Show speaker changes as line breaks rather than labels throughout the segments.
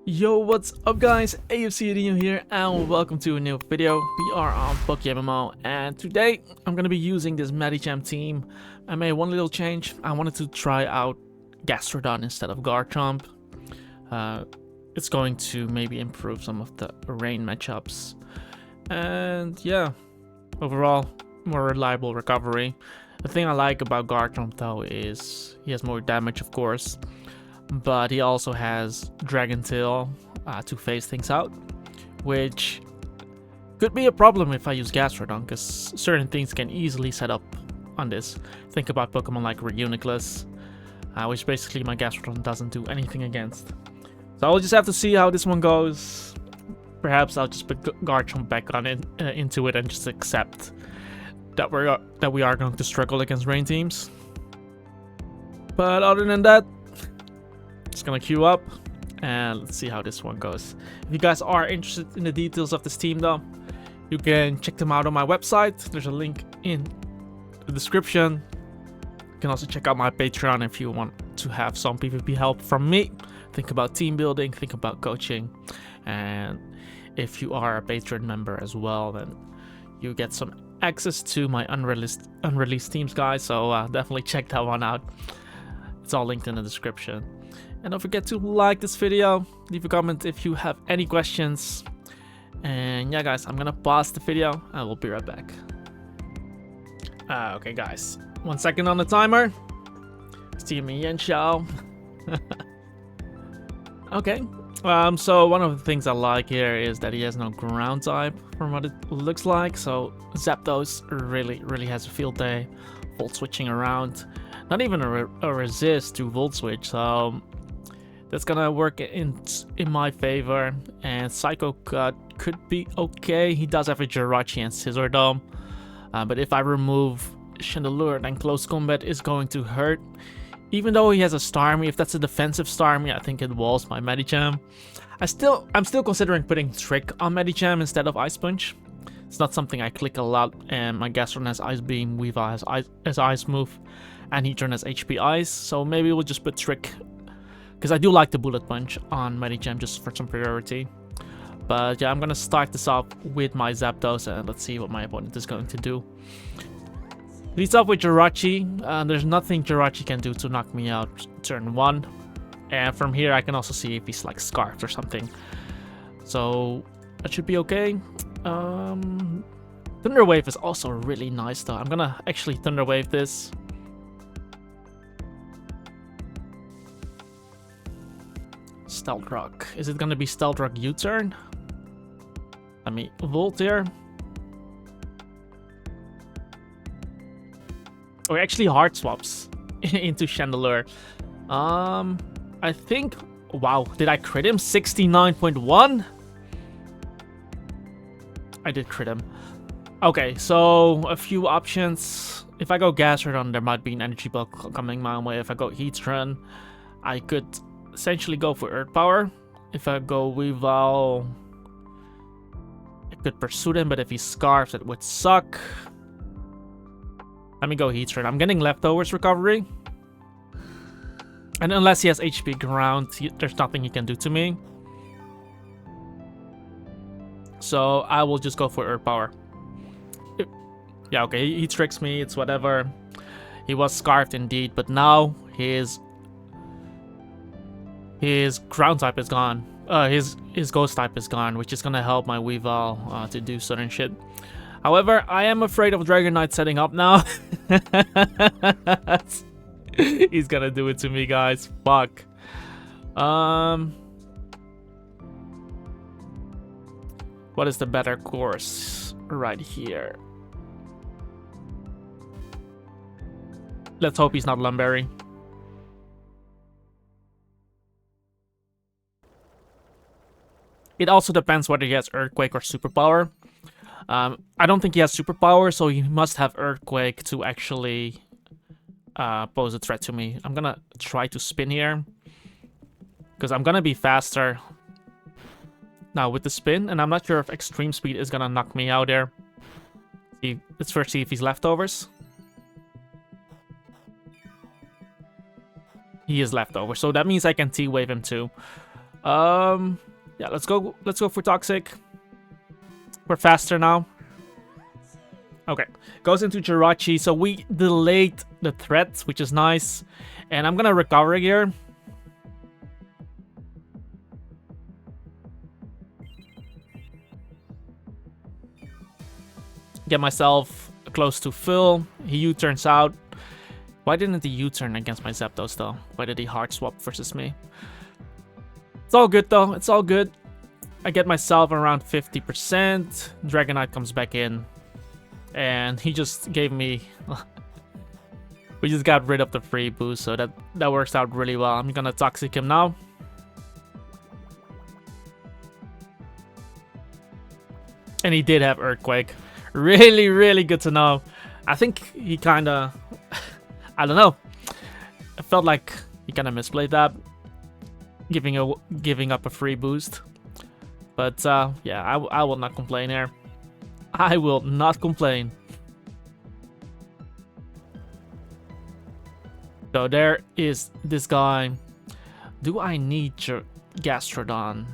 Yo, what's up guys, AFC here and welcome to a new video. We are on PokeMMO and today I'm going to be using this Medicham team. I made one little change. I wanted to try out Gastrodon instead of Garchomp. It's going to maybe improve some of the rain matchups. And yeah, overall, more reliable recovery. The thing I like about Garchomp though is he has more damage, of course. But he also has Dragon Tail to phase things out, which could be a problem if I use Gastrodon, because certain things can easily set up on this. Think about Pokemon like Reuniclus, which basically my Gastrodon doesn't do anything against. So I'll just have to see how this one goes. Perhaps I'll just put Garchomp back on it, into it and just accept that we are going to struggle against rain teams. But other than that, just gonna queue up and let's see how this one goes. If you guys are interested in the details of this team though, you can check them out on my website. There's a link in the description. You can also check out my Patreon if you want to have some PvP help from me. Think about team building, think about coaching, and if you are a Patreon member as well, then you get some access to my unreleased teams, guys. So definitely check that one out. It's all linked in the description. And don't forget to like this video, leave a comment if you have any questions. And yeah guys, I'm gonna pause the video and we'll be right back. Okay guys, 1 second on the timer. See me and show. Okay, so one of the things I like here is that he has no ground type from what it looks like. So Zapdos really has a field day, volt switching around. Not even a resist to volt switch, so that's gonna work in my favor. And Psycho Cut could be okay. He does have a Jirachi and Scissor Dome, but if I remove Chandelure, then close combat is going to hurt. Even though he has a Starmie, if that's a defensive Starmie, I think it walls my Medicham. I'm still considering putting Trick on Medicham instead of Ice Punch. It's not something I click a lot, and my Gastrodon has Ice Beam, Weavile has Ice Move, and Heatran has HP Ice, so maybe we'll just put Trick, because I do like the Bullet Punch on Medicham just for some priority. But yeah, I'm gonna start this off with my Zapdos and let's see what my opponent is going to do. Leads up with Jirachi. There's nothing Jirachi can do to knock me out turn 1. And from here I can also see if he's like Scarfed or something. So that should be okay. Thunder Wave is also really nice though. I'm gonna actually Thunder Wave this. Stealth Rock. Is it gonna be Stealth Rock U-turn? Let me Volt here. Or actually hard swaps into Chandelure. I think, wow, did I crit him? 69.1? I did crit him. Okay, so a few options. If I go Gastrodon, there might be an energy ball coming my way. If I go Heatran, I could essentially go for Earth Power. If I go Weavile, I could pursue him, but if he Scarfs, it would suck. Let me go Heatran. I'm getting Leftovers recovery. And unless he has HP ground, there's nothing he can do to me. So I will just go for Earth Power. Yeah, okay, he tricks me, it's whatever. He was Scarfed indeed, but now his ground type is gone. His ghost type is gone, which is gonna help my Weavile to do certain shit. However, I am afraid of Dragonite setting up now. He's gonna do it to me, guys. Fuck. What is the better course right here? Let's hope he's not Lumberry. It also depends whether he has Earthquake or Superpower. I don't think he has Superpower, so he must have Earthquake to actually pose a threat to me. I'm gonna try to spin here, because I'm gonna be faster now with the spin, and I'm not sure if Extreme Speed is gonna knock me out there. Let's first see if he's Leftovers. He is Leftover, so that means I can T-Wave him too. Yeah, let's go for Toxic. We're faster now. Okay, goes into Jirachi, so we delayed the threat, which is nice. And I'm gonna recover here. Get myself close to full. He U-turns out. Why didn't he U-turn against my Zapdos though? Why did he hard swap versus me? It's all good though, it's all good. I get myself around 50%. Dragonite comes back in. And he just gave me... we just got rid of the free boost, so that works out really well. I'm gonna Toxic him now. And he did have Earthquake. Really, really good to know. I think he kinda... I don't know. I felt like he kinda misplayed that. Giving up a free boost. But yeah, I will not complain here. I will not complain. So there is this guy. Do I need Gastrodon?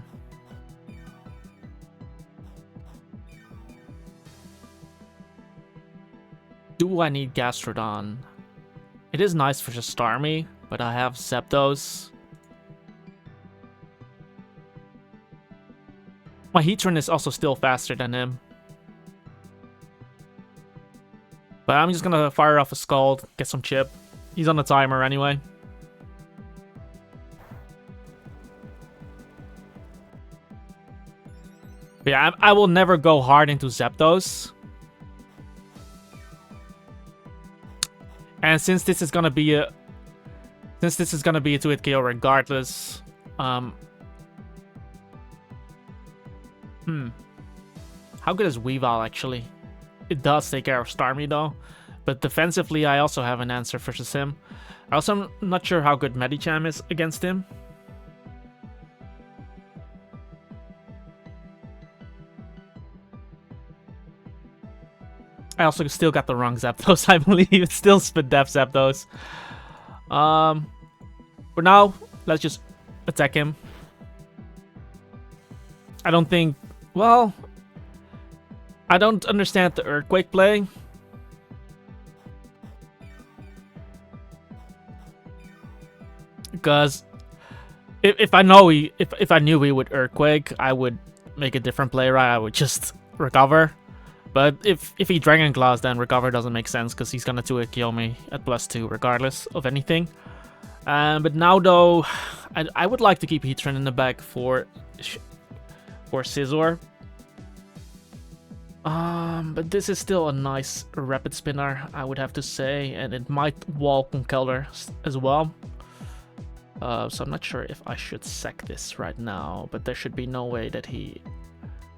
Do I need Gastrodon? It is nice for just Starmie, but I have Zapdos. My Heatran is also still faster than him. But I'm just gonna fire off a Scald, get some chip. He's on the timer anyway. But yeah, I will never go hard into Zapdos. And since this is gonna be a 2-hit KO regardless, how good is Weavile actually? It does take care of Starmie though, but defensively I also have an answer versus him. I also am not sure how good Medicham is against him. I also still got the wrong Zapdos, I believe. It's still Spadef Zapdos. For now, let's just attack him. I don't think... Well... I don't understand the Earthquake play. Because... If I knew he would Earthquake, I would make a different play, right? I would just recover. But if he Dragon Claws, then recover doesn't make sense because he's gonna 2-hit kill me at +2 regardless of anything. But now though, I would like to keep Heatran in the back for Scizor. But this is still a nice Rapid Spinner, I would have to say, and it might wall Conkeldurr as well. So I'm not sure if I should sack this right now, but there should be no way that he...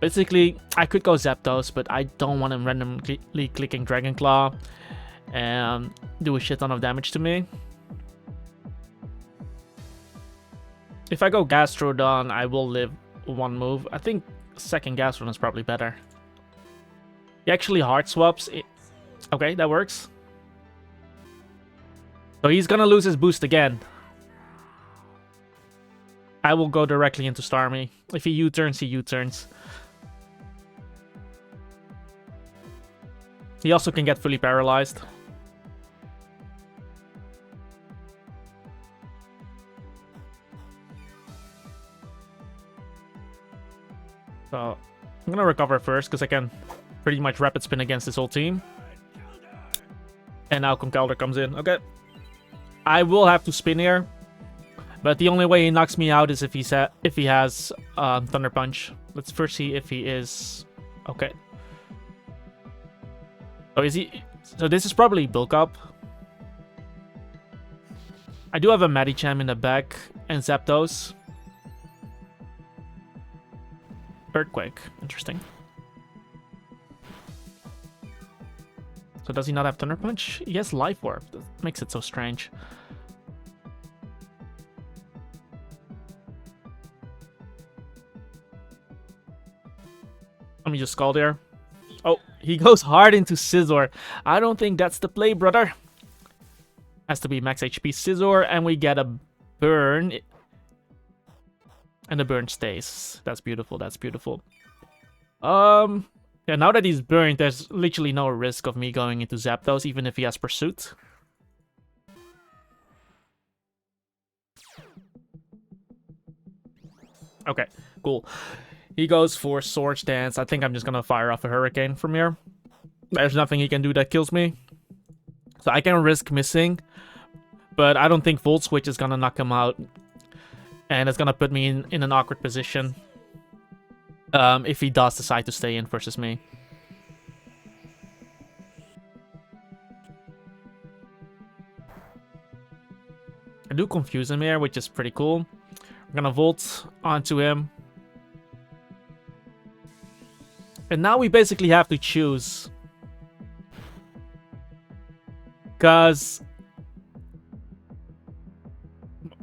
Basically, I could go Zapdos, but I don't want him randomly clicking Dragon Claw and do a shit ton of damage to me. If I go Gastrodon, I will live one move. I think second Gastrodon is probably better. He actually hard swaps. Okay, that works. So he's gonna lose his boost again. I will go directly into Starmie. If he U-turns, he U-turns. He also can get fully paralyzed. So I'm gonna recover first because I can pretty much Rapid Spin against this whole team. And now Conkeldurr comes in. Okay. I will have to spin here. But the only way he knocks me out is if he has Thunder Punch. Let's first see if he is... Okay. Oh, is he... So this is probably Bulk Up. I do have a Medicham in the back and Zapdos. Earthquake. Interesting. So does he not have Thunder Punch? He has Life Orb. That makes it so strange. Let me just Scald here. Oh, he goes hard into Scizor. I don't think that's the play, brother. Has to be max HP Scizor, and we get a burn. And the burn stays. That's beautiful, that's beautiful. Yeah, now that he's burned, there's literally no risk of me going into Zapdos, even if he has Pursuit. Okay, cool. He goes for Swords Dance. I think I'm just gonna fire off a Hurricane from here. There's nothing he can do that kills me. So I can risk missing, but I don't think Volt Switch is gonna knock him out. And it's gonna put me in an awkward position. If he does decide to stay in versus me. I do confuse him here, which is pretty cool. I'm gonna Volt onto him. And now we basically have to choose. Because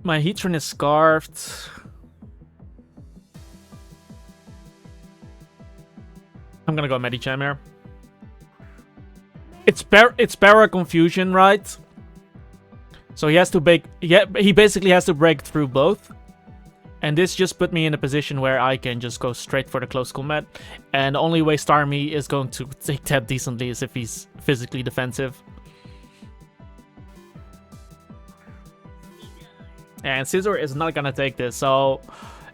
my Heatran is Scarfed. I'm gonna go Medicham here. It's Para Confusion, right? So he has to break. He basically has to break through both. And this just put me in a position where I can just go straight for the close combat. And the only way Starmie is going to take that decently is if he's physically defensive. And Scizor is not gonna take this, so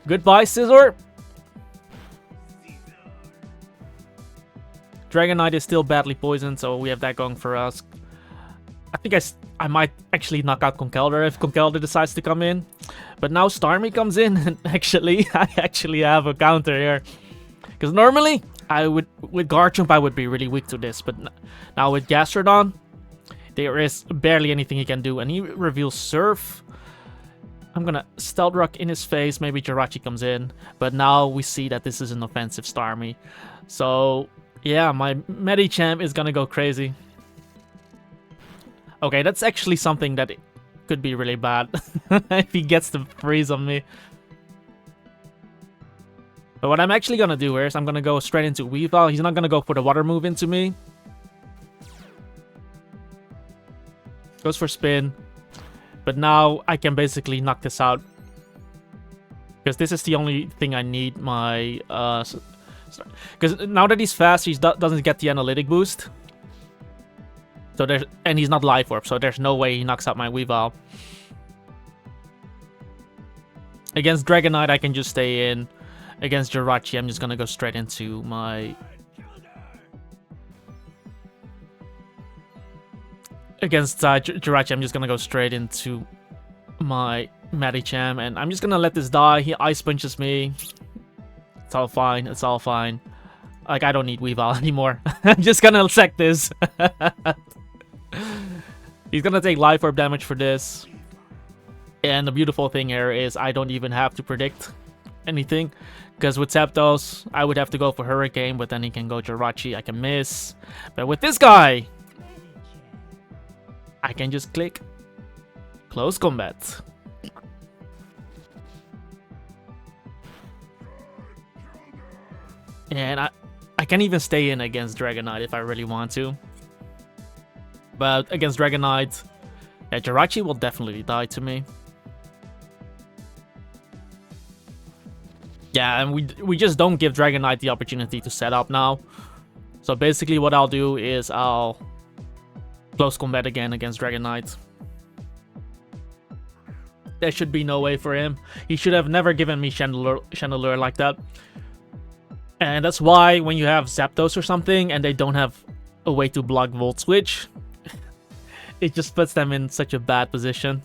goodbye, Scizor. Dragonite is still badly poisoned, so we have that going for us. I think I might actually knock out Conkeldurr if Conkeldurr decides to come in. But now Starmie comes in, and I actually have a counter here. Because normally, with Garchomp, I would be really weak to this. But now with Gastrodon, there is barely anything he can do. And he reveals Surf. I'm gonna Stealth Rock in his face, maybe Jirachi comes in. But now we see that this is an offensive Starmie. So, yeah, my Medicham is gonna go crazy. Okay, that's actually something that could be really bad if he gets the freeze on me. But what I'm actually gonna do here is I'm gonna go straight into Weavile. He's not gonna go for the water move into me. Goes for Spin. But now I can basically knock this out. Because this is the only thing I need my... Because now that he's fast, he doesn't get the analytic boost. So and he's not Life Orb, so there's no way he knocks out my Weavile. Against Dragonite, I can just stay in. Against Jirachi, I'm just gonna go straight into my... Against Jirachi, I'm just gonna go straight into my Medicham, and I'm just gonna let this die. He Ice Punches me. It's all fine, it's all fine. Like, I don't need Weavile anymore. I'm just gonna sack this. He's gonna take Life Orb damage for this. And the beautiful thing here is I don't even have to predict anything. Because with Zapdos, I would have to go for Hurricane, but then he can go Jirachi, I can miss. But with this guy, I can just click Close Combat. And I can even stay in against Dragonite if I really want to. But against Dragonite, yeah, Jirachi will definitely die to me. Yeah, and we just don't give Dragonite the opportunity to set up now. So basically what I'll do is I'll Close Combat again against Dragonite. There should be no way for him. He should have never given me Chandelure like that. And that's why when you have Zapdos or something and they don't have a way to block Volt Switch, it just puts them in such a bad position.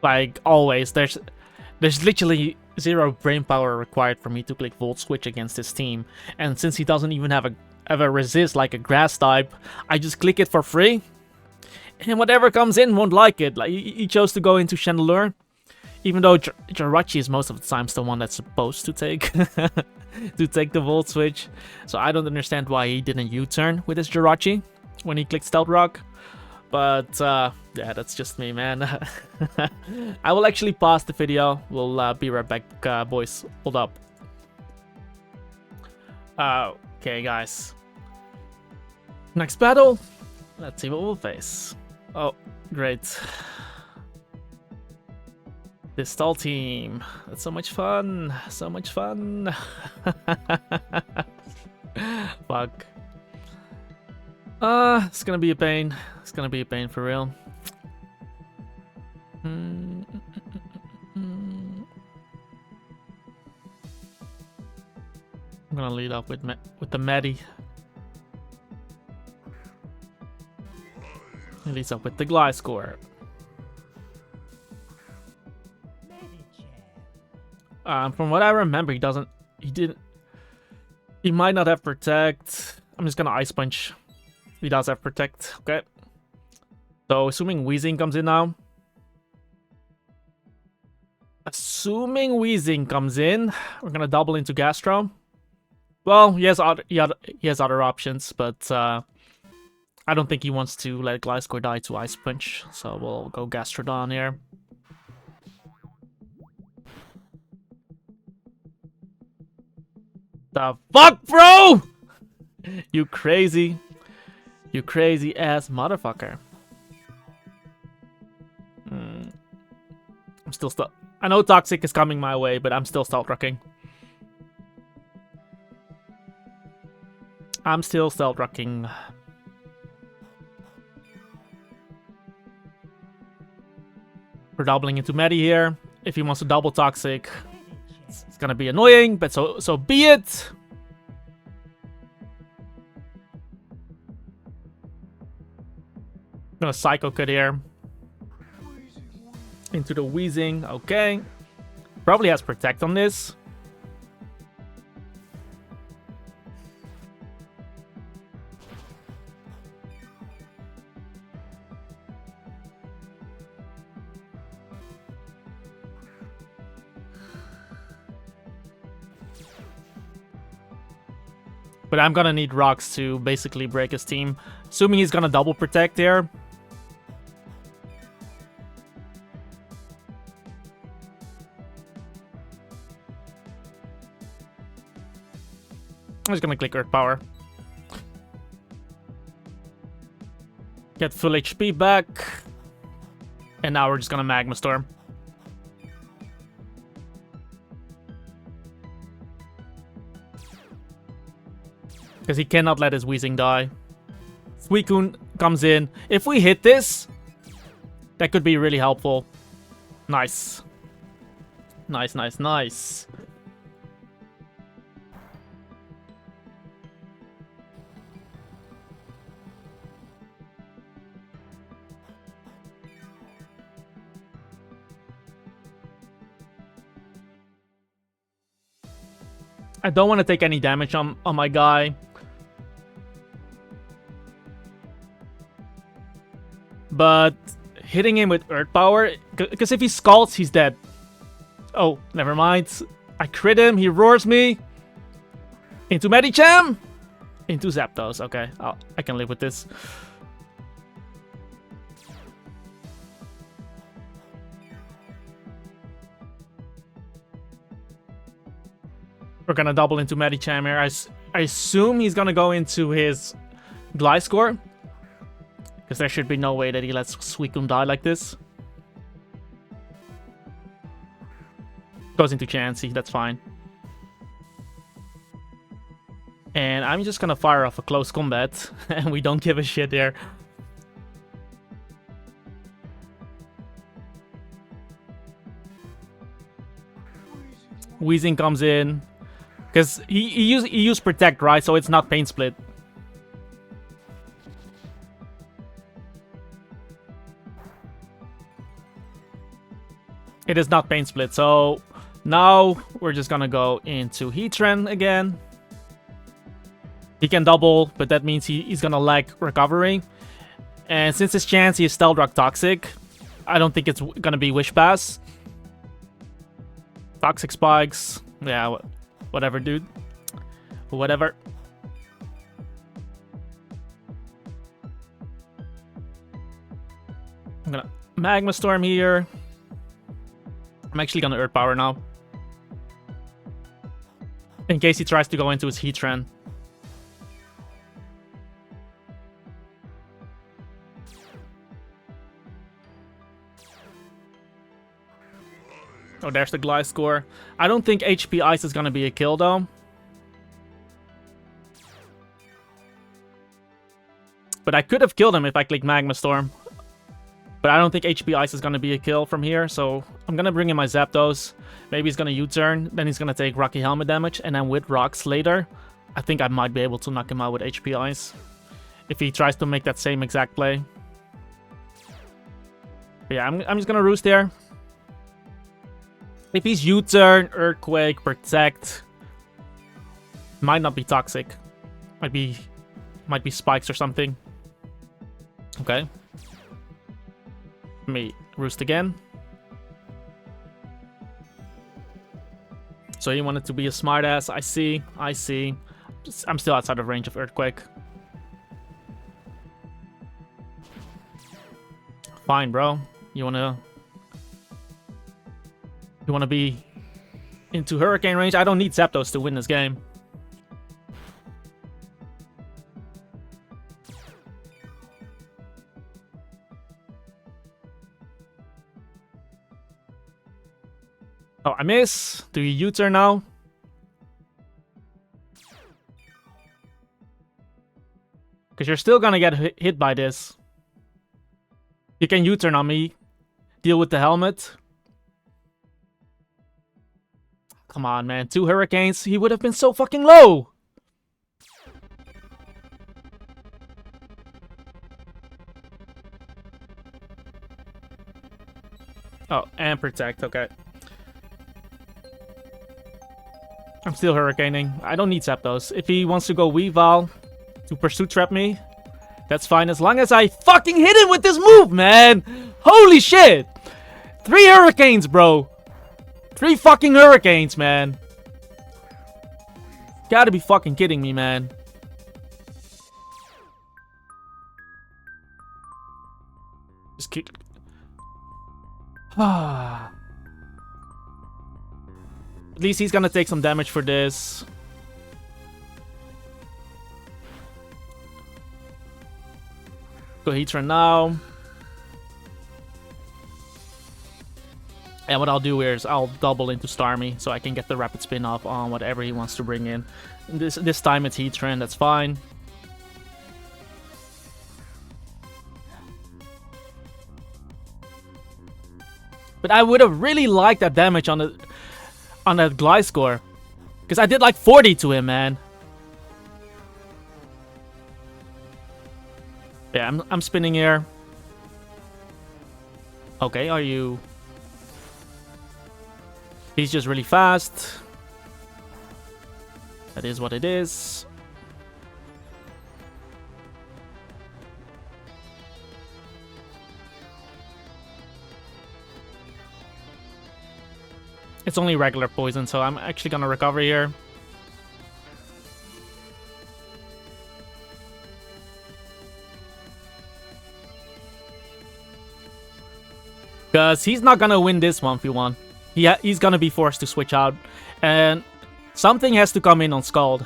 Like always, there's literally zero brain power required for me to click Volt Switch against this team. And since he doesn't even have a resist like a grass type, I just click it for free. And whatever comes in won't like it. Like he chose to go into Chandelure. Even though Jirachi is most of the times the one that's supposed to take to take the Volt Switch. So I don't understand why he didn't U-turn with his Jirachi when he clicked Stealth Rock. But yeah, that's just me, man. I will actually pause the video. We'll be right back, boys. Hold up. Okay, guys. Next battle. Let's see what we'll face. Oh, great. This stall team. That's so much fun. So much fun. Fuck. It's gonna be a pain. It's gonna be a pain for real. I'm gonna lead off with the Medi. He leads up with the Gliscor. From what I remember, he might not have Protect. I'm just gonna Ice Punch. He does have Protect, okay. So, assuming Weezing comes in now. Assuming Weezing comes in, we're gonna double into Gastro. Well, he has other options, but I don't think he wants to let Gliscor die to Ice Punch, so we'll go Gastrodon here. The fuck, bro? You crazy ass motherfucker. I'm still stuck. I know Toxic is coming my way, but I'm still Stealth Rocking. We're doubling into Medi here. If he wants to double Toxic, it's gonna be annoying, but so be it. I'm gonna Psycho Cut here. Into the Weezing, okay. Probably has Protect on this. But I'm gonna need rocks to basically break his team. Assuming he's gonna double Protect here. I'm just gonna click Earth Power. Get full HP back. And now we're just gonna Magma Storm. Because he cannot let his Weezing die. Suicune comes in. If we hit this, that could be really helpful. Nice. Nice. I don't want to take any damage on my guy. But hitting him with Earth Power, because if he Scalds, he's dead. Oh, never mind. I crit him, he roars me. Into Medicham. Into Zapdos, okay. I can live with this. We're gonna double into Medicham here. I assume he's gonna go into his Gliscor. Because there should be no way that he lets Suicune die like this. Goes into Chansey, that's fine. And I'm just gonna fire off a close combat. And we don't give a shit here. Weezing comes in. Because he used Protect, right? So it's not Pain Split. It is not Pain Split, so now we're just gonna go into Heatran again. He can double, but that means he's gonna lag Recovery. And since his chance he is Stealth Rock Toxic, I don't think it's gonna be Wish Pass. Toxic Spikes, yeah, whatever, dude. Whatever. I'm gonna Magma Storm here. I'm actually gonna Earth Power now. In case he tries to go into his Heatran. Oh, there's the Gliscor. I don't think HP Ice is gonna be a kill, though. But I could have killed him if I clicked Magma Storm. But I don't think HP Ice is gonna be a kill from here, so I'm gonna bring in my Zapdos. Maybe he's gonna U-turn, then he's gonna take Rocky Helmet damage, and then with Rocks later, I think I might be able to knock him out with HP Ice. If he tries to make that same exact play. But yeah, I'm just gonna Roost here. If he's U-turn, Earthquake, Protect, might not be Toxic. Might be Spikes or something. Okay. Let me Roost again. So he wanted to be a smartass. I see. I'm still outside of range of Earthquake. Fine, bro. You wanna be into Hurricane range? I don't need Zapdos to win this game. Oh, I miss. Do you U-turn now? Because you're still gonna get hit by this. You can U-turn on me. Deal with the helmet. Come on, man. 2 Hurricanes. He would have been so fucking low. Oh, and Protect. Okay. I'm still Hurricaning. I don't need Zapdos. If he wants to go Weavile to Pursuit Trap me, that's fine as long as I fucking hit him with this move, man! Holy shit! 3 Hurricanes, bro! 3 fucking Hurricanes, man! Gotta be fucking kidding me, man. Just kick. At least he's gonna take some damage for this. Go Heatran now. And what I'll do here is I'll double into Starmie so I can get the rapid spin off on whatever he wants to bring in. This time it's Heatran, that's fine. But I would have really liked that damage on that Gliscor. Because I did like 40 to him, man. Yeah, I'm spinning here. Okay, are you... He's just really fast. That is what it is. It's only regular poison, so I'm actually gonna recover here. Because he's not gonna win this 1v1. He's gonna be forced to switch out. And something has to come in on Scald.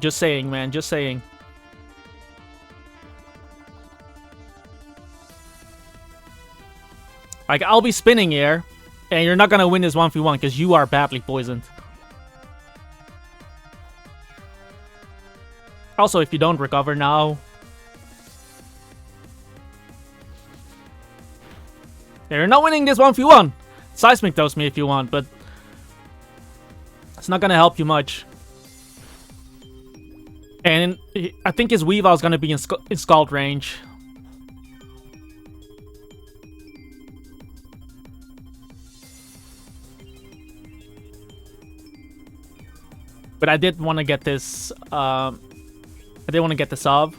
Just saying, man. Just saying. Like, I'll be spinning here. And you're not gonna win this 1v1 because you are badly poisoned. Also, if you don't recover now... You're not winning this 1v1. Seismic Toast me if you want, but... It's not gonna help you much. And I think his Weavile is gonna be in Scald range. But I did want to get this, I did want to get the sub.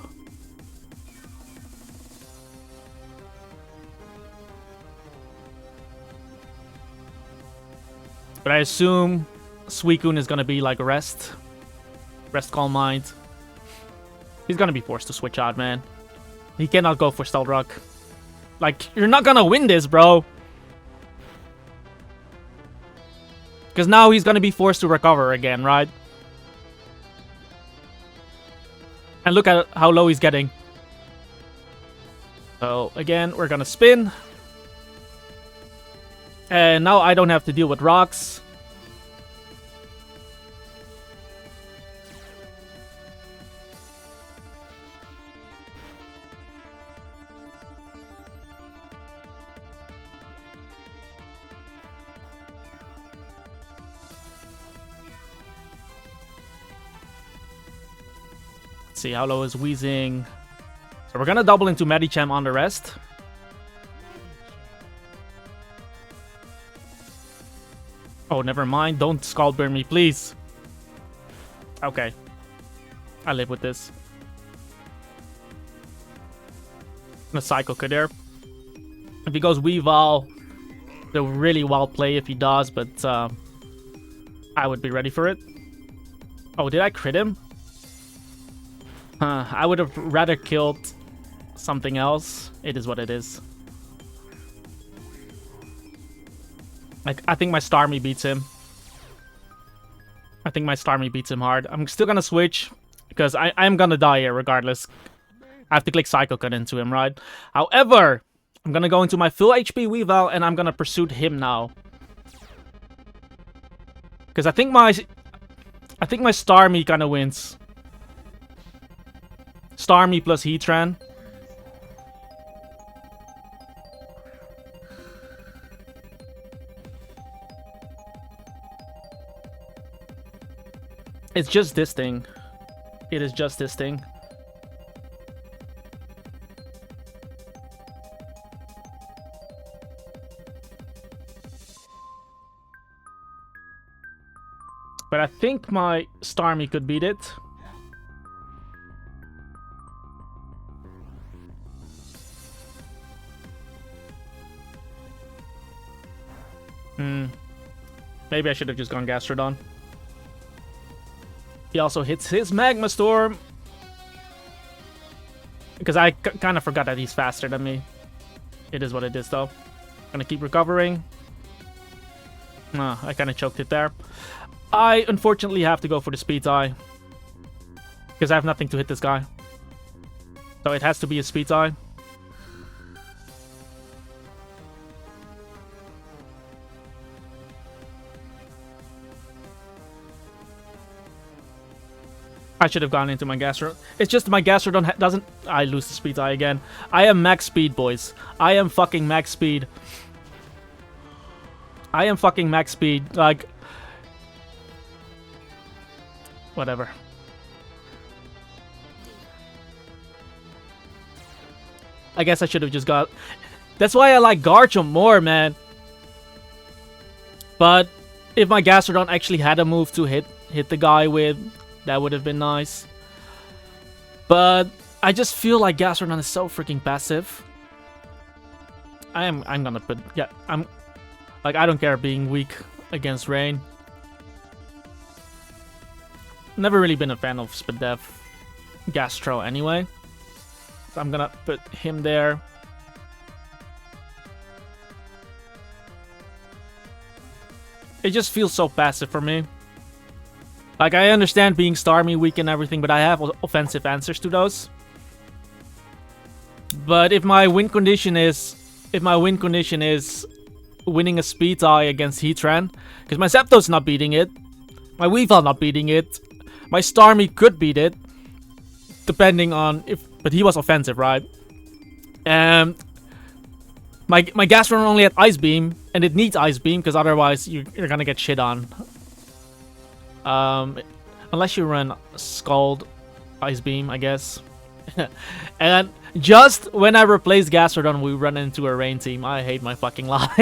But I assume Suicune is going to be like Rest. Rest Calm Mind. He's going to be forced to switch out, man. He cannot go for Stealth Rock. Like, you're not going to win this, bro. Because now he's going to be forced to recover again, right? And look at how low he's getting. So, again, we're gonna spin. And now I don't have to deal with rocks. Let's see, how low is Weezing? So we're gonna double into Medicham on the rest. Oh, never mind. Don't Scald Burn me, please. Okay. I live with this. I'm gonna Psycho Cut there. If he goes Weavile, they'll really well play if he does, but I would be ready for it. Oh, did I crit him? I would have rather killed something else. It is what it is. Like, I think my Starmie beats him. I think my Starmie beats him hard. I'm still gonna switch, because I'm gonna die here regardless. I have to click Psycho Cut into him, right? However, I'm gonna go into my full HP Weavile, and I'm gonna pursue him now. Because I think my Starmie kinda wins. Starmie plus Heatran. It's just this thing. It is just this thing. But I think my Starmie could beat it. Maybe I should have just gone Gastrodon. He also hits his Magma Storm. Because I kind of forgot that he's faster than me. It is what it is, though. Gonna keep recovering. I kind of choked it there. I unfortunately have to go for the Speed Eye. Because I have nothing to hit this guy. So it has to be a Speed Eye. I should have gone into my Gastrodon. It's just my Gastrodon doesn't... I lose the Speed Eye again. I am max speed, boys. I am fucking max speed. I am fucking max speed. Like... Whatever. I guess I should have just got... That's why I like Garchomp more, man. But if my Gastrodon actually had a move to hit the guy with... That would have been nice. But I just feel like Gastrodon is so freaking passive. I'm gonna put... Yeah, I'm... Like, I don't care being weak against Rain. Never really been a fan of Spadef Gastro anyway. So I'm gonna put him there. It just feels so passive for me. Like, I understand being Starmie weak and everything, but I have offensive answers to those. But if my win condition is... winning a Speed Eye against Heatran, because my Zapdos not beating it, my Weavile not beating it, my Starmie could beat it, depending on if... But he was offensive, right? And my Gastrodon only had Ice Beam, and it needs Ice Beam, because otherwise you're gonna get shit on. Unless you run Scald Ice Beam, I guess. And just when I replace Gastrodon, we run into a Rain team. I hate my fucking life.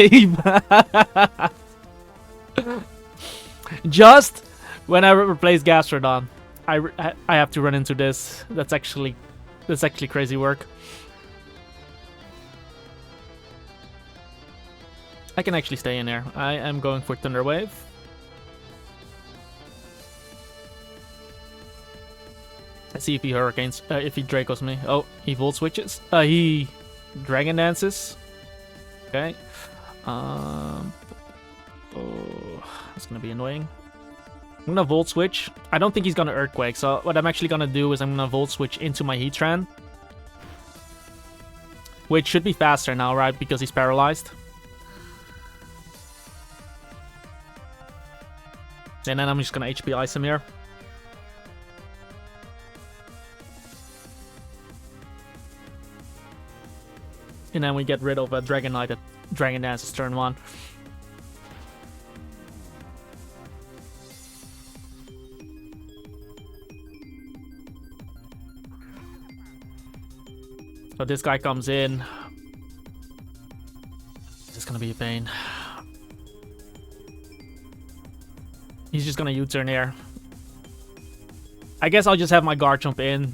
Just when I replace Gastrodon, I have to run into this. That's actually crazy work. I can actually stay in there. I am going for Thunder Wave. Let's see if he Hurricanes, if he Dracos me. Oh, he Volt Switches. He Dragon Dances. Okay. Oh, that's gonna be annoying. I'm gonna Volt Switch. I don't think he's gonna Earthquake, so what I'm actually gonna do is I'm gonna Volt Switch into my Heatran. Which should be faster now, right? Because he's paralyzed. And then I'm just gonna HP Ice him here. And then we get rid of a Dragonite at Dragon Dance's turn 1. So this guy comes in. This is gonna be a pain. He's just gonna U-turn here. I guess I'll just have my Garchomp in.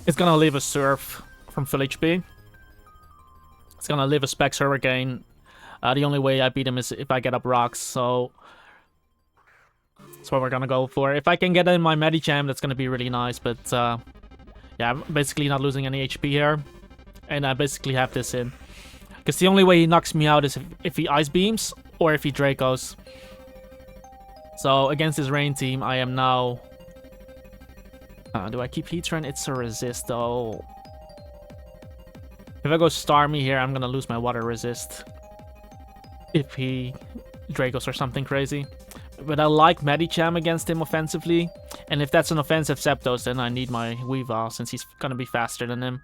It's gonna leave a Surf from full HP. It's gonna live a Specs Hurricane. The only way I beat him is if I get up rocks, so that's what we're gonna go for. If I can get in my Medicham, that's gonna be really nice, but yeah, I'm basically not losing any HP here. And I basically have this in. Because the only way he knocks me out is if he Ice Beams or if he Dracos. So against his Rain team, I am now... do I keep Heatran? It's a Resist though. If I go Starmie here, I'm gonna lose my Water Resist. If he Dracos or something crazy. But I like Medicham against him offensively. And if that's an offensive Zapdos, then I need my Weavile since he's gonna be faster than him.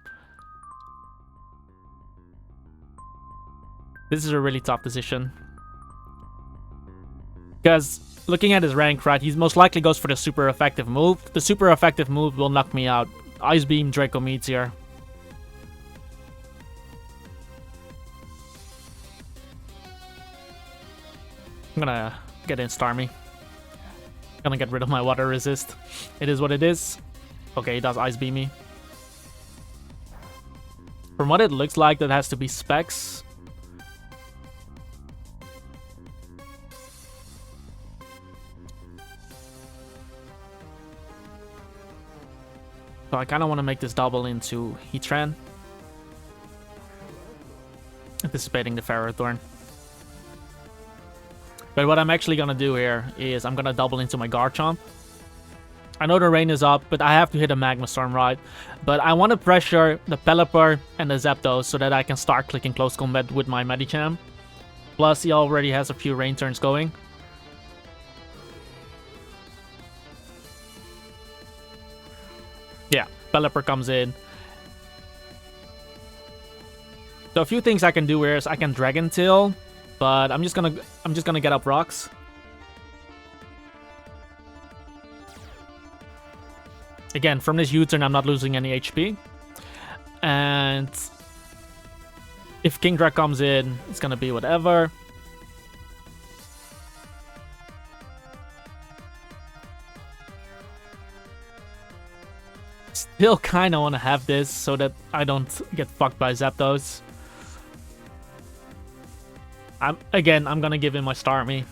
This is a really tough decision. Because looking at his rank, right, he most likely goes for the super effective move. The super effective move will knock me out. Ice Beam, Draco Meteor. I'm gonna get in Starmie. Gonna get rid of my Water Resist. It is what it is. Okay, he does Ice Beam me. From what it looks like, that has to be Specs. So I kind of want to make this double into Heatran. Anticipating the Ferrothorn. But what I'm actually going to do here is I'm going to double into my Garchomp. I know the rain is up, but I have to hit a Magma Storm, right? But I want to pressure the Pelipper and the Zapdos so that I can start clicking close combat with my Medicham. Plus, he already has a few rain turns going. Yeah, Pelipper comes in. So a few things I can do here is I can Dragon Tail, but I'm just gonna get up rocks. Again, from this U-turn, I'm not losing any HP. And if Kingdra comes in, it's gonna be whatever. Still kind of want to have this so that I don't get fucked by Zapdos. I'm gonna give him my Starmie.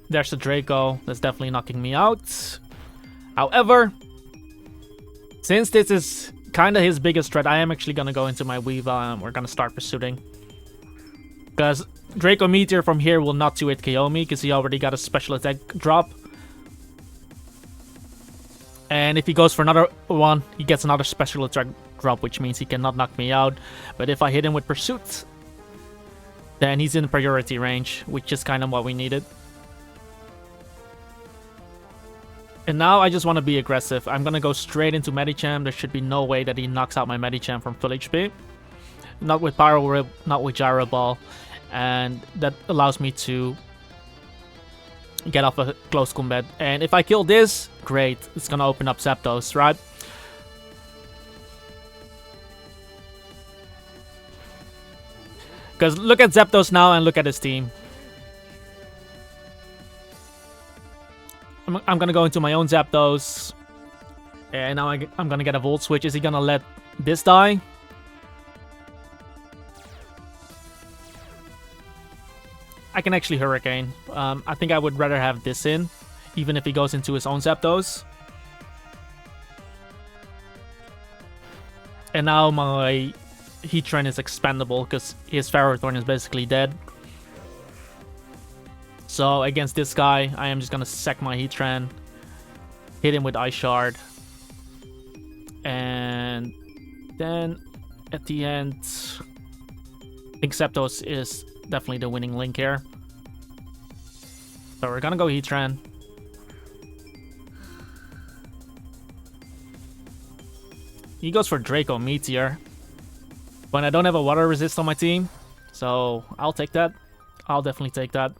There's the Draco. That's definitely knocking me out. However, since this is kind of his biggest threat, I am actually gonna go into my Weavile and we're gonna start pursuing. Because Draco Meteor from here will not 2-hit KO me because he already got a special attack drop. And if he goes for another one, he gets another special attack drop, which means he cannot knock me out. But if I hit him with Pursuit, then he's in priority range, which is kind of what we needed. And now I just want to be aggressive. I'm going to go straight into Medicham. There should be no way that he knocks out my Medicham from full HP. Not with Power Whip, not with Gyro Ball. And that allows me to get off a close combat. And if I kill this, great. It's gonna open up Zapdos, right? Because look at Zapdos now and look at his team. I'm gonna go into my own Zapdos. And now I'm gonna get a Volt Switch. Is he gonna let this die? I can actually Hurricane. I think I would rather have this in, even if he goes into his own Zapdos. And now my Heatran is expendable because his Ferrothorn is basically dead. So against this guy, I am just gonna sack my Heatran, hit him with Ice Shard, and then at the end, I think Zapdos is definitely the winning link here. So we're gonna go Heatran. He goes for Draco Meteor. But I don't have a water resist on my team, so I'll take that. I'll definitely take that.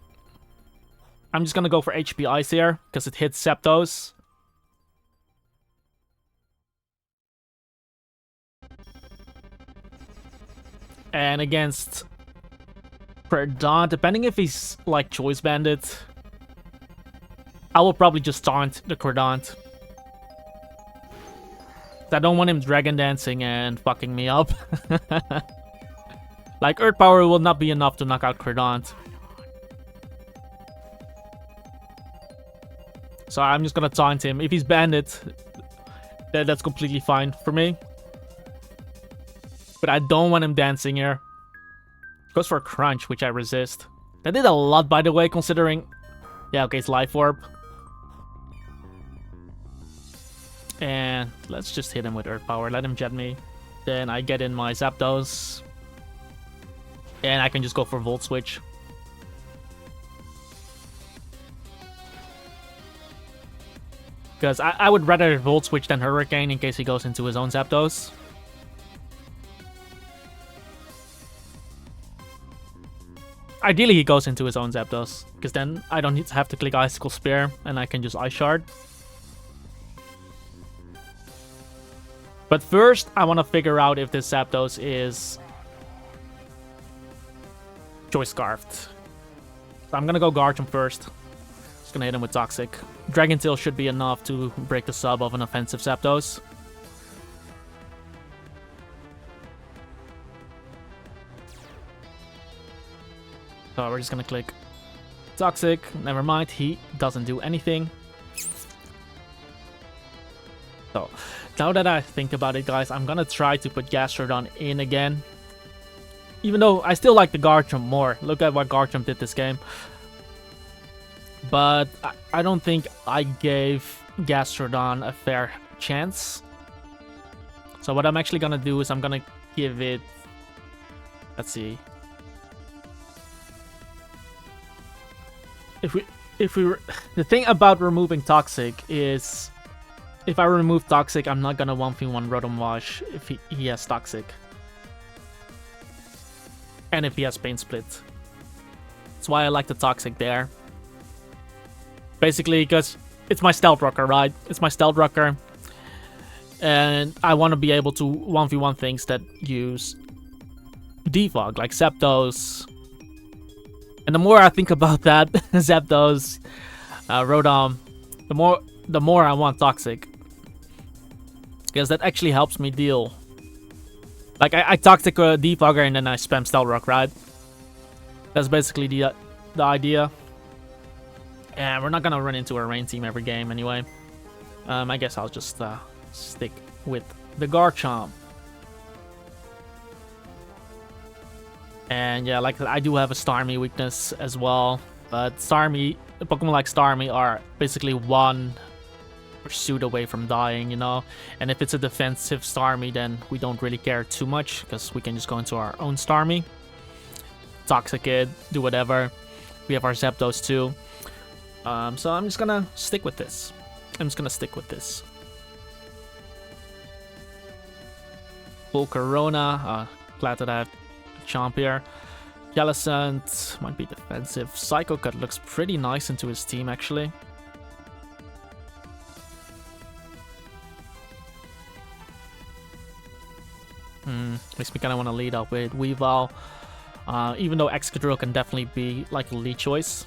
I'm just gonna go for HP Ice here, because it hits Zapdos. And against Credant, depending if he's like Choice Bandit, I will probably just taunt the Credant. I don't want him Dragon Dancing and fucking me up. Like, Earth Power will not be enough to knock out Credant. So I'm just gonna taunt him. If he's Bandit, that's completely fine for me. But I don't want him dancing here. Goes for a Crunch, which I resist. That did a lot, by the way, considering... Yeah, okay, it's Life Orb. And let's just hit him with Earth Power. Let him jet me. Then I get in my Zapdos. And I can just go for Volt Switch. Because I would rather Volt Switch than Hurricane in case he goes into his own Zapdos. Ideally, he goes into his own Zapdos. Because then I don't need to have to click Icicle Spear. And I can just Ice Shard. But first, I want to figure out if this Zapdos is Choice Scarfed. So I'm going to go Garchomp first. Just going to hit him with Toxic. Dragon Tail should be enough to break the sub of an offensive Zapdos. So we're just going to click Toxic. Never mind, he doesn't do anything. So, now that I think about it, guys, I'm gonna try to put Gastrodon in again. Even though I still like the Garchomp more. Look at what Garchomp did this game. But I don't think I gave Gastrodon a fair chance. So what I'm actually gonna do is I'm gonna give it... Let's see. If we the thing about removing Toxic is... If I remove Toxic, I'm not gonna 1v1 Rotom Wash if he has Toxic. And if he has Pain Split. That's why I like the Toxic there. Basically, because it's my Stealth Rocker, right? It's my Stealth Rocker. And I want to be able to 1v1 things that use Defog, like Zapdos. And the more I think about that, Zapdos, Rotom, the more I want Toxic. Because that actually helps me deal. Like, I Toxic a Defogger and then I spam Stealth Rock, right? That's basically the idea. And we're not gonna run into a rain team every game anyway. I guess I'll just stick with the Garchomp. And yeah, like I do have a Starmie weakness as well. But Starmie, Pokemon like Starmie are basically one pursuit away from dying, you know. And if it's a defensive Starmie, then we don't really care too much because we can just go into our own Starmie, Toxic it, do whatever. We have our Zapdos too. So I'm just gonna stick with this. Full Corona. Glad that I have Chomp here. Jellicent might be defensive. Psycho Cut looks pretty nice into his team actually. Makes me kind of want to lead up with Weavile. Even though Excadrill can definitely be like a lead choice.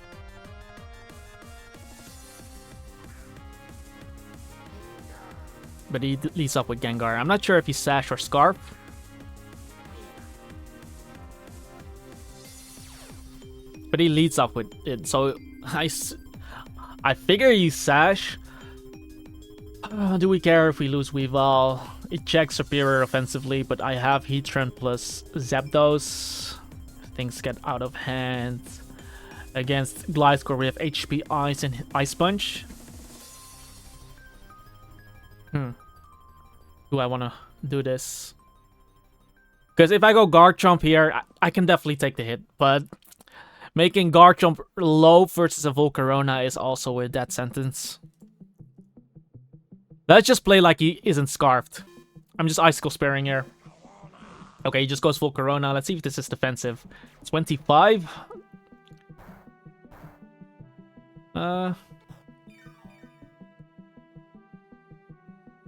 But he leads up with Gengar. I'm not sure if he's Sash or Scarf. But he leads up with it, so I figure he's Sash. Do we care if we lose Weavile? It checks superior offensively, but I have Heatran plus Zapdos. Things get out of hand. Against Gliscor, we have HP Ice and Ice Punch. Do I want to do this? Because if I go Garchomp here, I can definitely take the hit. But Making Garchomp low versus a Volcarona is also a death sentence. Let's just play like he isn't scarfed. I'm just icicle sparing here. Okay, he just goes Volcarona. Let's see if this is defensive. 25.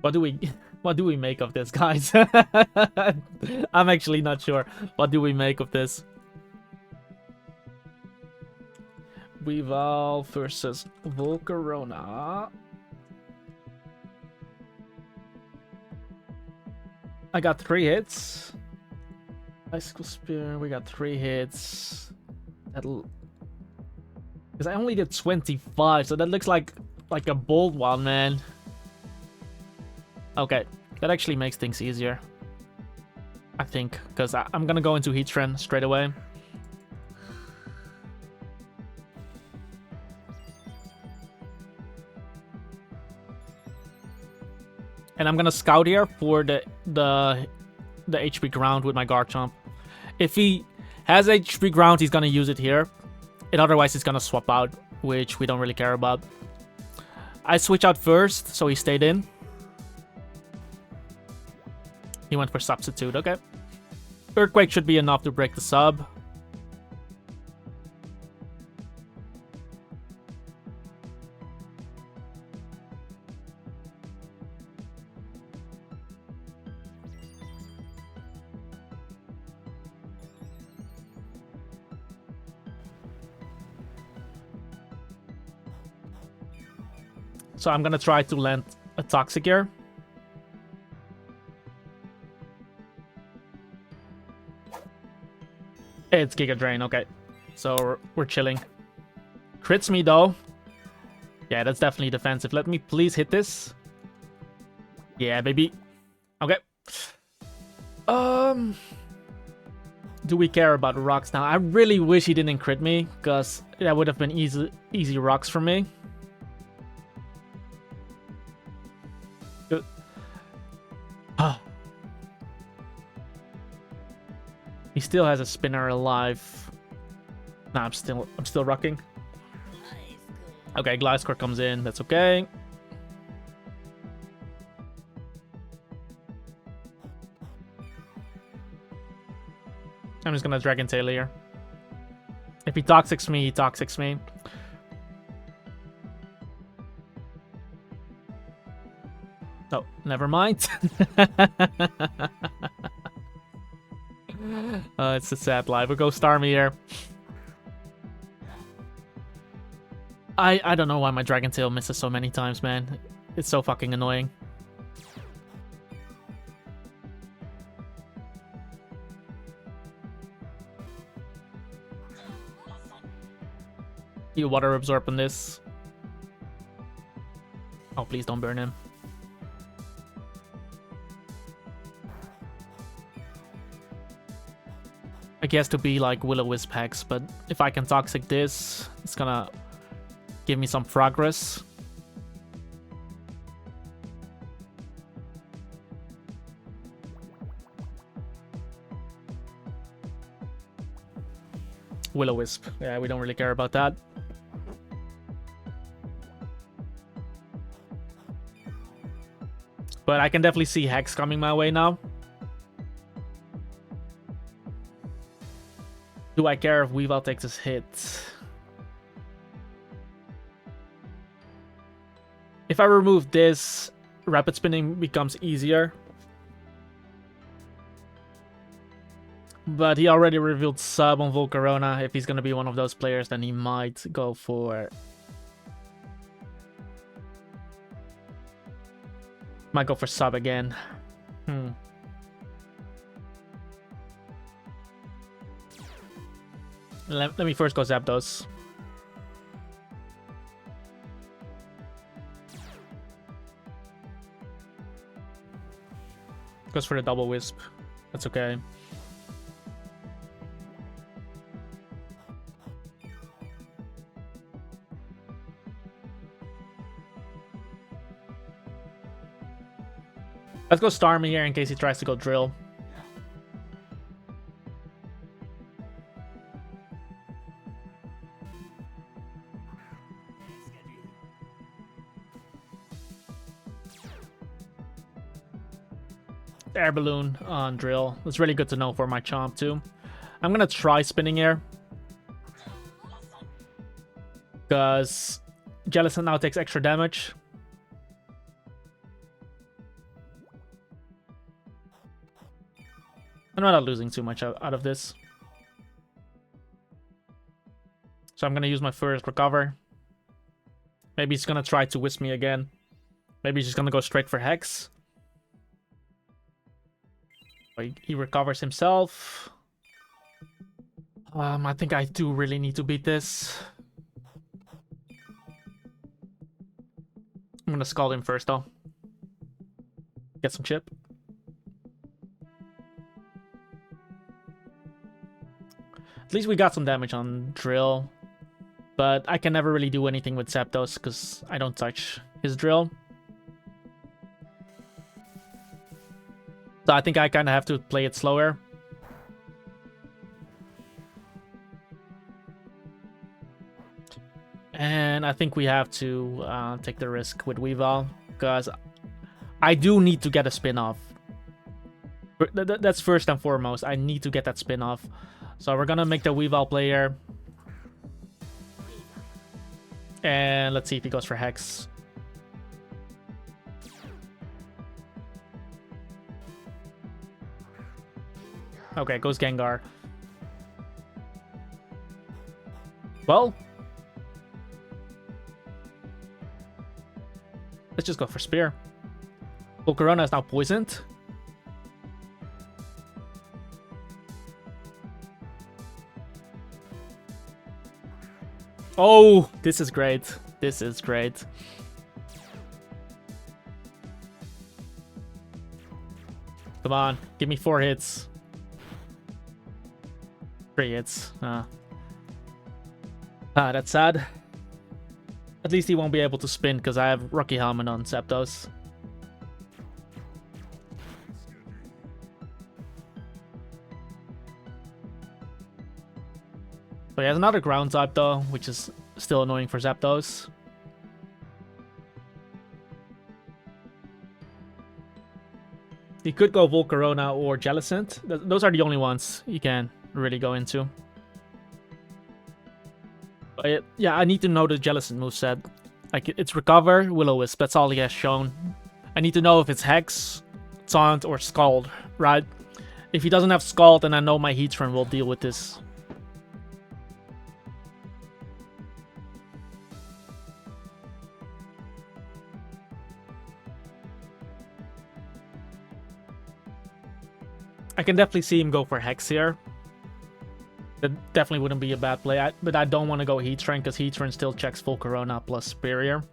What do we make of this, guys? I'm actually not sure. What do we make of this? Weavile versus Volcarona. I got 3 hits. Icicle Spear, we got 3 hits. That'll... Because I only did 25, so that looks like a bold one, man. Okay, that actually makes things easier. I think, because I'm gonna go into Heatran straight away. And I'm gonna scout here for the HP ground with my Garchomp. If he has HP ground, he's gonna use it here. And otherwise, he's gonna swap out, which we don't really care about. I switch out first, so he stayed in. He went for substitute, okay. Earthquake should be enough to break the sub. So I'm gonna try to land a Toxic here. It's Giga Drain, okay. So we're chilling. Crits me though. Yeah, that's definitely defensive. Let me please hit this. Yeah, baby. Okay. Do we care about rocks now? I really wish he didn't crit me, because that would have been easy rocks for me. He still has a spinner alive. Nah, I'm still rocking. Okay, Gliscor comes in. That's okay. I'm just gonna Dragon Tail here. If he Toxics me, he Toxics me. Oh, never mind. It's a sad life. We'll go Starmie here. I don't know why my Dragon Tail misses so many times, man. It's so fucking annoying. You water absorb on this. Oh, please don't burn him. I guess to be like Will-O-Wisp Hex, but if I can Toxic this, it's gonna give me some progress. Will-O-Wisp. Yeah, we don't really care about that. But I can definitely see Hex coming my way now. Do I care if Weavile takes his hit? If I remove this, rapid spinning becomes easier. But he already revealed sub on Volcarona. If he's gonna be one of those players, then he might go for... Might go for sub again. Let me first go Zapdos. Goes for the double Wisp. That's okay. Let's go Starmie here in case he tries to go Drill. air balloon on drill. It's really good to know for my Chomp too. I'm gonna try spinning air, because Jellicent now takes extra damage. I'm not losing too much out of this. So I'm gonna use my first recover. Maybe he's gonna try to wisp me again. Maybe he's just gonna go straight for Hex. He recovers himself. I think I do really need to beat this. I'm gonna scald him first though. Get some chip. At least we got some damage on Drill. But I can never really do anything with Zapdos because I don't touch his Drill. So I think I kind of have to play it slower. And I think we have to take the risk with Weavile, because I do need to get a spin off. That's first and foremost. I need to get that spin off. So we're gonna make the Weavile player. And let's see if he goes for Hex. Okay, goes Gengar. Well, let's just go for Spear. Volcarona is now poisoned. Oh, this is great. This is great. Come on, give me 4 hits. 3 hits. That's sad. At least he won't be able to spin because I have Rocky Helmet on Zapdos. So he has another ground type though, which is still annoying for Zapdos. He could go Volcarona or Jellicent. Those are the only ones you can really go into. But yeah, I need to know the Jellicent moveset. Like, it's Recover, Will-O-Wisp. That's all he has shown. I need to know if it's Hex, Taunt, or Scald, right? If he doesn't have Scald, then I know my Heatran will deal with this. I can definitely see him go for Hex here. That definitely wouldn't be a bad play, but I don't want to go Heatran because Heatran still checks Volcarona plus Superior.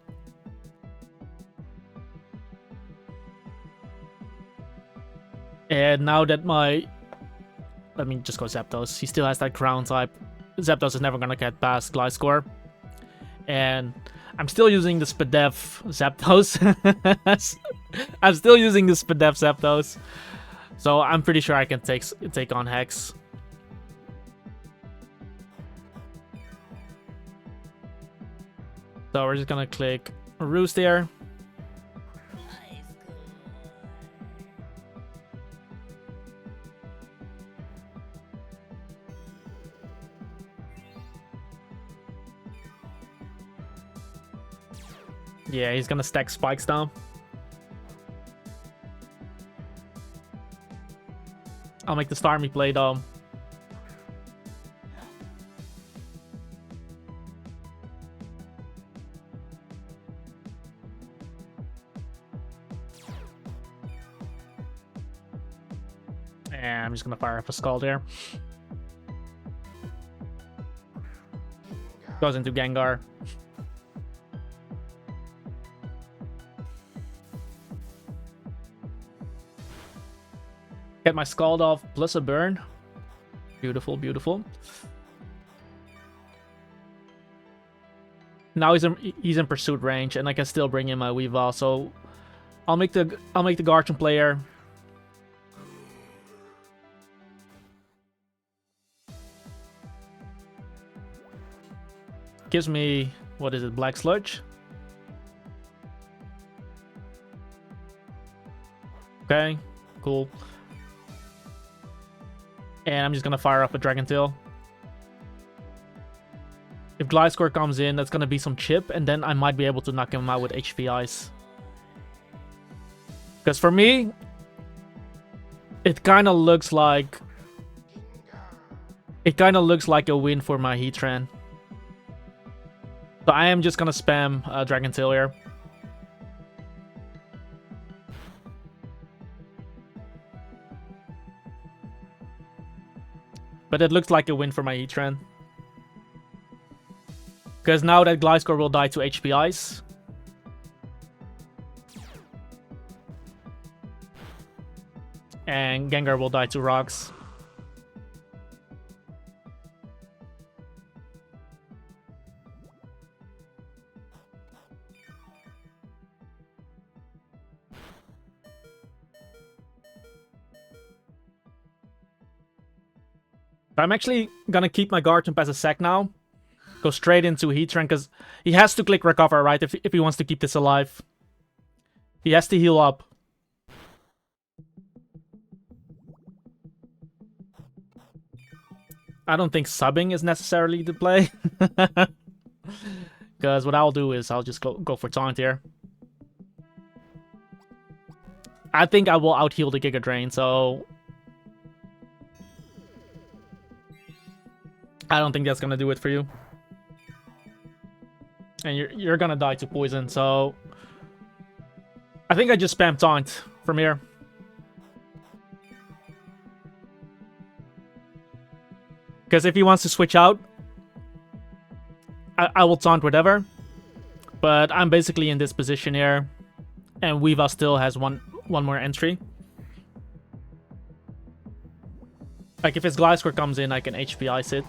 And now that my... Let me just go Zapdos. He still has that ground type. Zapdos is never going to get past Gliscor. And I'm still using the Spadef Zapdos. I'm still using the Spadef Zapdos. So I'm pretty sure I can take on Hex. So we're just gonna click Roost here. Yeah, he's gonna stack spikes down. I'll make the Starmie play though. And I'm just gonna fire up a Scald here. Goes into Gengar. Get my Scald off plus a burn. Beautiful, beautiful. Now he's in pursuit range, and I can still bring in my Weavile. So I'll make the Garchomp player. Gives me, what is it, Black Sludge? Okay. Cool. And I'm just gonna fire up a Dragon Tail. If Gliscor comes in, that's gonna be some chip, and then I might be able to knock him out with HP Ice. Because for me, it kind of looks like... It kind of looks like a win for my Heatran. So I am just gonna spam Dragon Tail here. But it looks like a win for my Heatran. Because now that Gliscor will die to HP Ice. And Gengar will die to Rocks. I'm actually gonna keep my Garchomp as a sec now. Go straight into Heatran, because he has to click recover, right? If he wants to keep this alive. He has to heal up. I don't think subbing is necessarily the play. Because what I'll do is I'll just go for Taunt here. I think I will out-heal the Giga Drain, so... I don't think that's gonna do it for you. And you're gonna die to poison, so... I think I just spam Taunt from here. Because if he wants to switch out, I will Taunt whatever. But I'm basically in this position here. And Weavile still has one more entry. Like if his Gliscor comes in, I can HP Ice it.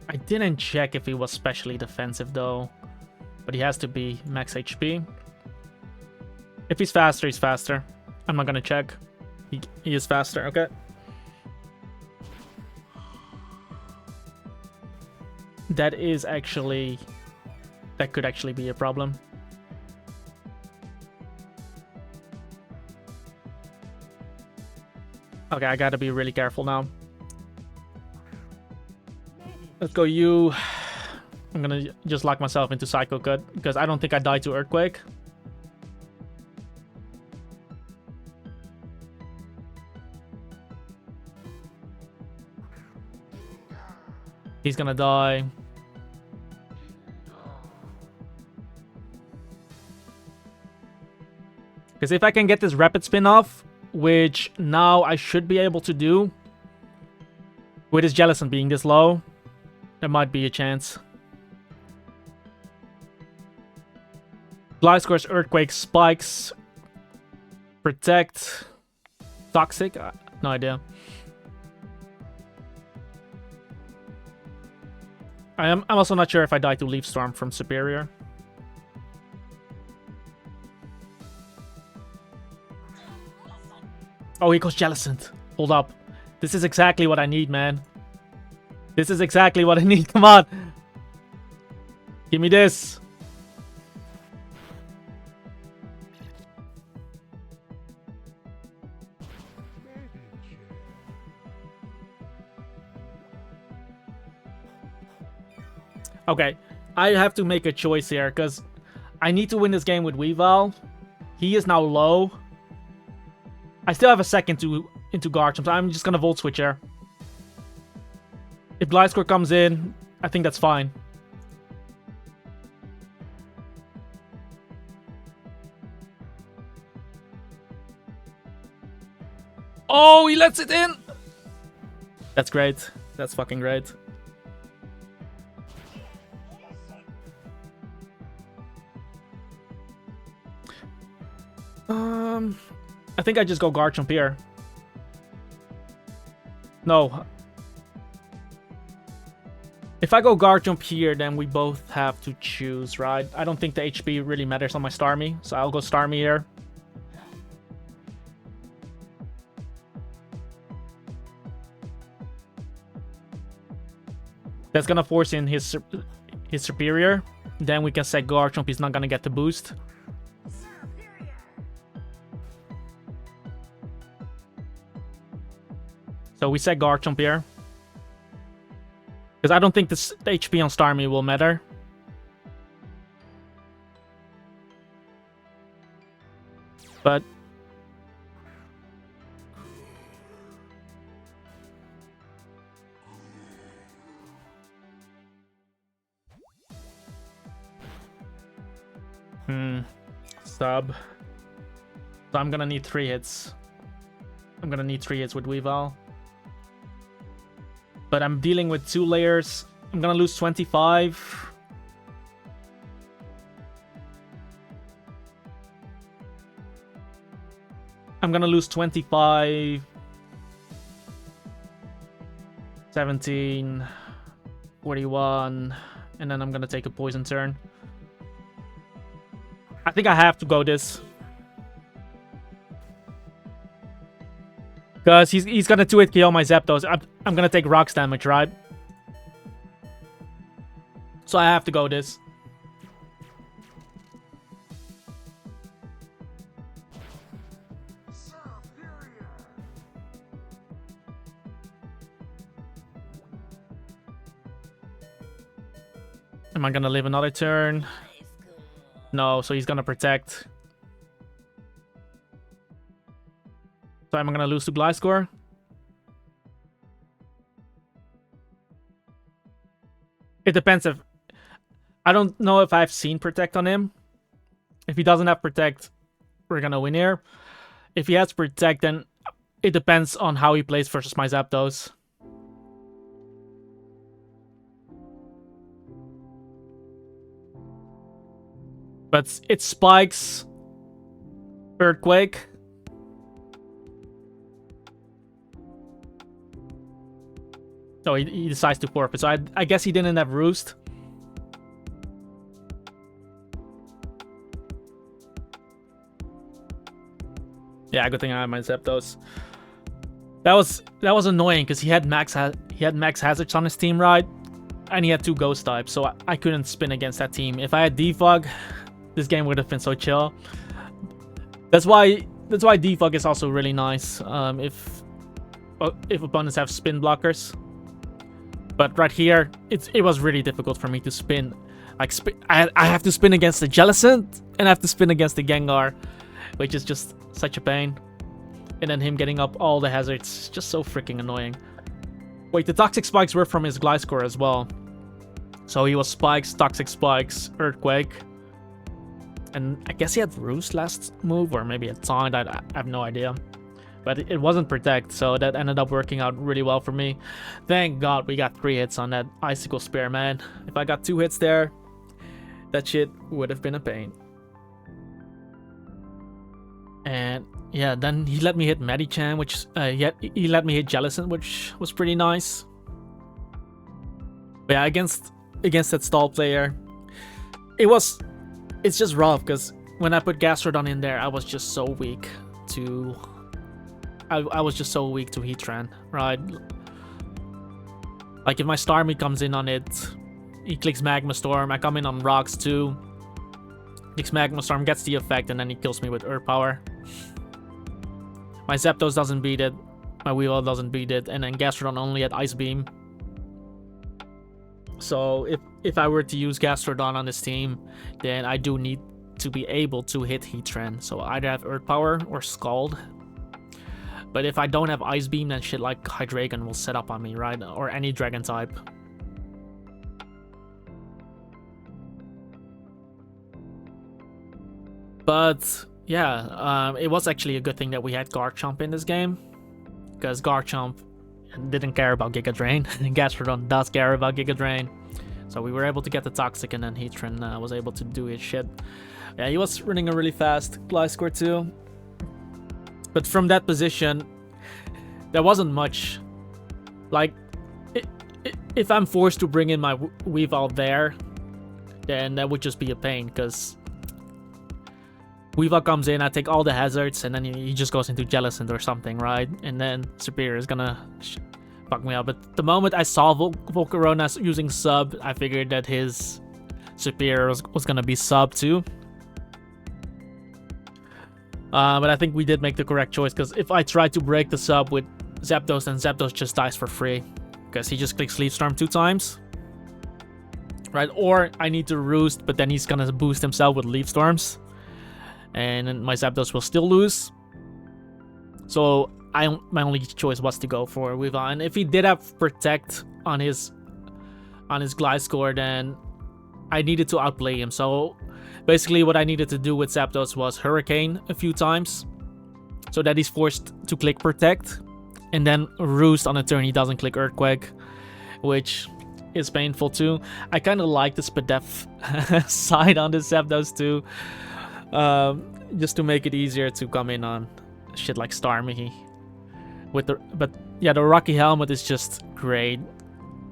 I didn't check if he was specially defensive though, but he has to be max HP. If he's faster, he's faster. I'm not gonna check. He is faster, okay. That could actually be a problem. Okay, I gotta be really careful now. Let's go you. I'm gonna just lock myself into Psycho Cut because I don't think I died to Earthquake. He's gonna die. Because if I can get this Rapid Spin off, which now I should be able to do, with his Jellicent being this low, there might be a chance. Gliscor's Earthquake, Spikes, Protect, Toxic, no idea. I'm also not sure if I die to Leaf Storm from Superior. Oh, he goes Jellicent. Hold up. This is exactly what I need, man. This is exactly what I need. Come on. Give me this. Okay, I have to make a choice here because I need to win this game with Weavile. He is now low. I still have a second into Garchomp, so I'm just gonna Volt Switch here. If Gliscor comes in, I think that's fine. Oh, he lets it in! That's great. That's fucking great. I think I just go Garchomp here. No. If I go Garchomp here, then we both have to choose, right? I don't think the HP really matters on my Starmie, so I'll go Starmie here. That's gonna force in his his superior. Then we can say Garchomp is not gonna get the boost. So we set Garchomp here. Because I don't think the HP on Starmie will matter. But... Sub. So I'm gonna need 3 hits. I'm gonna need 3 hits with Weavile. But I'm dealing with 2 layers. I'm gonna lose 25. I'm gonna lose 25. 17. 41. And then I'm gonna take a poison turn. I think I have to go this. Because he's gonna 2-hit KO my Zapdos. I'm gonna take rocks damage, right? So I have to go this. Am I gonna live another turn? No, so he's gonna protect. So am I gonna lose to Gliscor? It depends if... I don't know if I've seen Protect on him. If he doesn't have Protect, we're gonna win here. If he has Protect, then it depends on how he plays versus my Zapdos. But it spikes Earthquake. Oh, he decides to forfeit. So I guess he didn't have Roost. Yeah, good thing I had my Zapdos. That was annoying because he had max hazards on his team, right? And he had 2 ghost types, so I couldn't spin against that team. If I had Defog, this game would have been so chill. That's why Defog is also really nice. If opponents have spin blockers. But right here, it was really difficult for me to spin. Like I have to spin against the Jellicent and I have to spin against the Gengar, which is just such a pain. And then him getting up all the hazards, just so freaking annoying. Wait, the Toxic Spikes were from his Gliscor as well. So he was Spikes, Toxic Spikes, Earthquake. And I guess he had Roost last move, or maybe a Taunt, I have no idea. But it wasn't Protect, so that ended up working out really well for me. Thank God we got 3 hits on that Icicle Spear, man. If I got 2 hits there, that shit would have been a pain. And yeah, then he let me hit Medicham, which he let me hit Jellicent, which was pretty nice. But yeah, against that stall player, it's just rough because when I put Gastrodon in there, I was just so weak to I was just so weak to Heatran, right? Like if my Starmie comes in on it, he clicks Magma Storm, I come in on Rocks too. Clicks Magma Storm, gets the effect, and then he kills me with Earth Power. My Zapdos doesn't beat it, my Weavile doesn't beat it, and then Gastrodon only had Ice Beam. So if I were to use Gastrodon on this team, then I do need to be able to hit Heatran. So either have Earth Power or Scald. But if I don't have Ice Beam, then shit like Hydreigon will set up on me, right? Or any Dragon type. But yeah, it was actually a good thing that we had Garchomp in this game. Because Garchomp didn't care about Giga Drain. And Gastrodon does care about Giga Drain. So we were able to get the Toxic, and then Heatran was able to do his shit. Yeah, he was running a really fast Gliscor too. But from that position, there wasn't much. Like, if I'm forced to bring in my Weavile there, then that would just be a pain, because Weavile comes in, I take all the hazards, and then he just goes into Jellicent or something, right? And then Superior is gonna fucked me up. But the moment I saw Volcarona using sub, I figured that his superior was gonna be sub too. But I think we did make the correct choice, because if I try to break the sub with Zapdos, then Zapdos just dies for free, because he just clicks Leaf Storm 2 times. Right, or I need to Roost, but then he's gonna boost himself with Leaf Storms, and then my Zapdos will still lose. So my only choice was to go for Weavile, and if he did have Protect on his Gliscor, then I needed to outplay him. So basically what I needed to do with Zapdos was Hurricane a few times, so that he's forced to click Protect, and then Roost on a turn he doesn't click Earthquake, which is painful too. I kind of like the Spadef side on this Zapdos too, just to make it easier to come in on shit like Starmie. But yeah, the Rocky Helmet is just great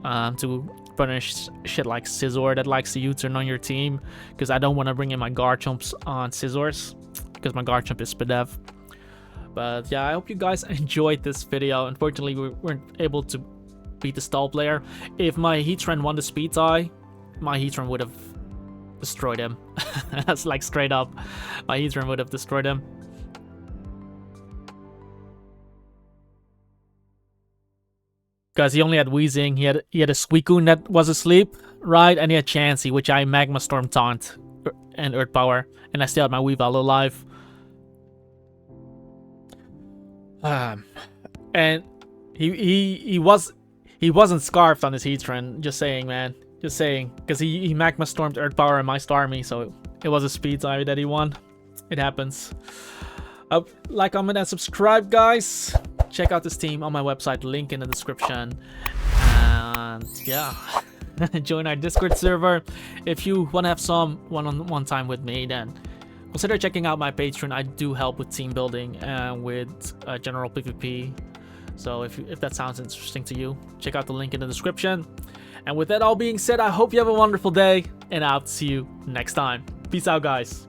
to punish shit like Scizor that likes to U-turn on your team, because I don't want to bring in my Garchomps on Scizors, because my Garchomp is Spadef. But yeah, I hope you guys enjoyed this video. Unfortunately, we weren't able to beat the stall player. If my Heatran won the speed tie, my Heatran would have destroyed him. That's like straight up, my Heatran would have destroyed him. Because he only had Weezing, he had a Suicune that was asleep, right? And he had Chansey, which I Magma Storm Taunt and Earth Power, and I still had my Weavile alive. And he wasn't scarfed on his Heatran. Just saying, man. Just saying, because he Magma Stormed Earth Power and my Starmie, so it was a speed tie that he won. It happens. Like, comment, and subscribe, guys. Check out this team on my website, link in the description. And yeah, join our Discord server. If you want to have some one-on-one time with me, then consider checking out my Patreon. I do help with team building and with general PvP. So if that sounds interesting to you, check out the link in the description. And with that all being said, I hope you have a wonderful day, and I'll see you next time. Peace out, guys.